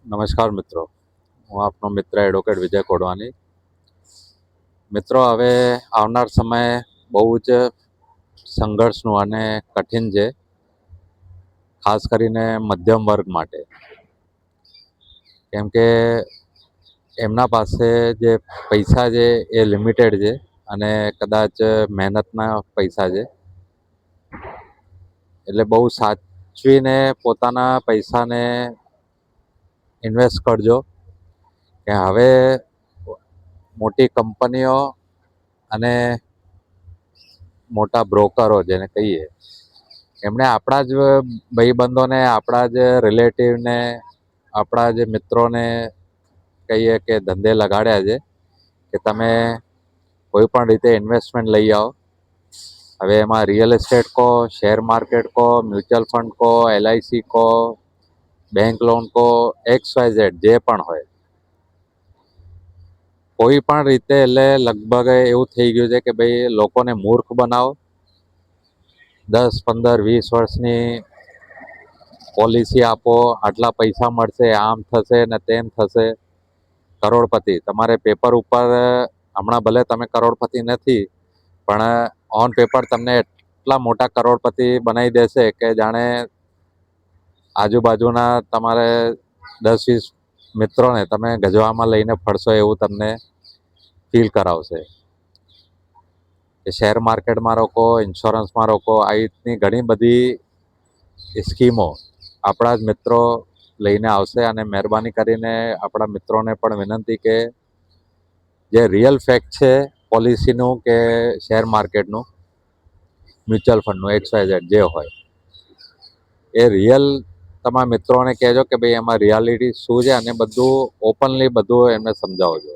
નમસ્કાર મિત્રો, હું આપનો મિત્ર એડવોકેટ વિજય કોડવાની. મિત્રો, હવે આવનાર સમય બહુ જ સંઘર્ષનું અને કઠિન છે, ખાસ કરીને મધ્યમ વર્ગ માટે. કેમ કે એમના પાસે જે પૈસા છે એ લિમિટેડ છે અને કદાચ મહેનતના પૈસા છે, એટલે બહુ સાચવીને પોતાના પૈસાને ઇન્વેસ્ટ કરજો. કે હવે મોટી કંપનીઓ અને મોટા બ્રોકરો જેને કહીએ, એમણે આપણા જ ભાઈબંધોને, આપણા જ રિલેટિવને, આપણા જ મિત્રોને કહીએ કે ધંધે લગાડ્યા છે કે તમે કોઈ પણ રીતે ઇન્વેસ્ટમેન્ટ લઈ આવો. હવે એમાં રિયલ એસ્ટેટ કહો, શેર માર્કેટ કહો, મ્યુચ્યુઅલ ફંડ કહો, LIC કહો, બેંક લોન કહો, XYZ જે પણ હોય, કોઈ પણ રીતે એટલે લગભગ એવું થઈ ગયું છે કે ભાઈ લોકોને મૂર્ખ બનાવો. 10, 15, 20 વર્ષની પોલિસી આપો, આટલા પૈસા મળશે, આમ થશે ને તેમ થશે. કરોડપતિ તમારે પેપર ઉપર હમણાં ભલે તમે કરોડપતિ નથી, પણ ઓન પેપર તમને એટલા મોટા કરોડપતિ બનાવી દેશે કે જાણે આજુબાજુના તમારે 10-20 મિત્રોને તમે ગજવામાં લઈને ફરશો એવું તમને ફીલ કરાવશે. કે શેર માર્કેટમાં રોકો, ઇન્સ્યોરન્સમાં રોકો, આ રીતની ઘણી બધી સ્કીમો આપણા જ મિત્રો લઈને આવશે. અને મહેરબાની કરીને આપણા મિત્રોને પણ વિનંતી કે જે રિયલ ફેક્ટ છે પોલિસીનું કે શેર માર્કેટનું, મ્યુચ્યુઅલ ફંડનું, XYZ જે હોય એ રિયલ તમારા મિત્રોને કહેજો કે ભાઈ એમાં રિયાલિટી શું છે, અને બધું ઓપનલી બધું એમને સમજાવજો.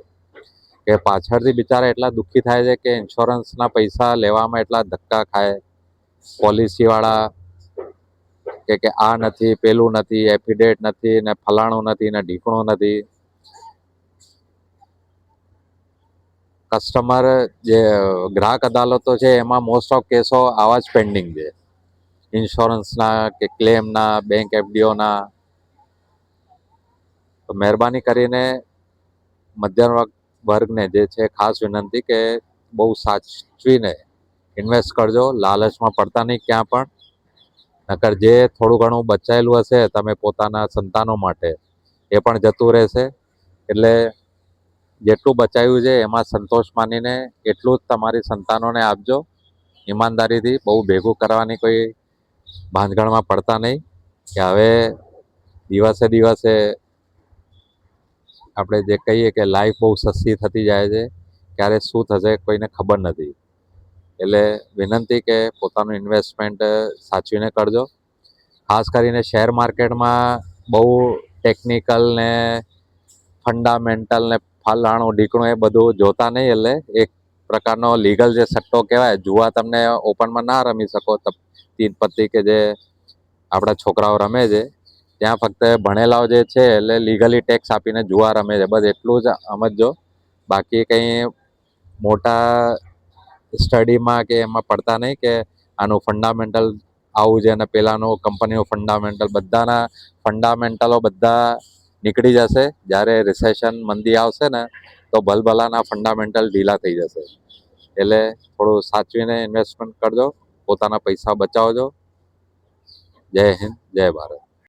કે પાછળથી બિચારા એટલા દુઃખી થાય છે કે ઇન્સ્યોરન્સના પૈસા લેવામાં એટલા ધક્કા ખાય. પોલિસીવાળા કે આ નથી, પેલું નથી, એફિડેટ નથી, ને ફલાણું નથી, ને ઢીકણું નથી. કસ્ટમર જે ગ્રાહક અદાલતો છે એમાં મોસ્ટ ઓફ કેસો આવા જ પેન્ડિંગ છે, ઇન્સ્યોરન્સના કે ક્લેમના, બેંક FDOના. તો મહેરબાની કરીને મધ્યમ વર્ગને જે છે ખાસ વિનંતી કે બહુ સાચવીને ઇન્વેસ્ટ કરજો. લાલચમાં પડતા નહીં ક્યાં પણ. નકર જે થોડું ઘણું બચાયેલું હશે તમે પોતાના સંતાનો માટે, એ પણ જતું રહેશે. એટલે જેટલું બચાવ્યું છે એમાં સંતોષ માનીને એટલું જ તમારી સંતાનોને આપજો. ઈમાનદારીથી બહુ ભેગું કરવાની કોઈ ભાંજગણમાં પડતા નહીં. કે હવે દિવસે દિવસે આપણે જે કહીએ કે લાઈફ બહુ સસ્તી થતી જાય છે, ક્યારે શું થશે કોઈને ખબર નથી. એટલે વિનંતી કે પોતાનું ઇન્વેસ્ટમેન્ટ સાચવીને કરજો. ખાસ કરીને શેર માર્કેટમાં બહુ ટેકનિકલ ને ફંડામેન્ટલ ને ફલાણું ઢીકણું એ બધું જોતા નહીં. એટલે એક પ્રકારનો લીગલ જે સટ્ટો કહેવાય, જુઆ તમને ઓપનમાં ના રમી શકો. તીન પત્તી કે જે આપણા છોકરાઓ રમે છે, ત્યાં ફક્ત ભણેલાઓ જે છે એટલે લીગલી ટેક્સ આપીને જુઆ રમે છે, બસ એટલું જ સમજજો. બાકી કંઈ મોટા સ્ટડીમાં કે એમાં પડતા નહીં કે આનું ફંડામેન્ટલ આવું છે અને પેલાનું કંપનીનું ફંડામેન્ટલ. બધાના ફંડામેન્ટલો બધા નીકળી જશે. જ્યારે રિસેશન મંદી આવશે ને તો ભલભલાના ફંડામેન્ટલ ઢીલા થઈ જશે. એટલે થોડું સાચવીને ઇન્વેસ્ટમેન્ટ કરજો, પોતાના પૈસા બચાવજો. જય હિન્દ, જય ભારત.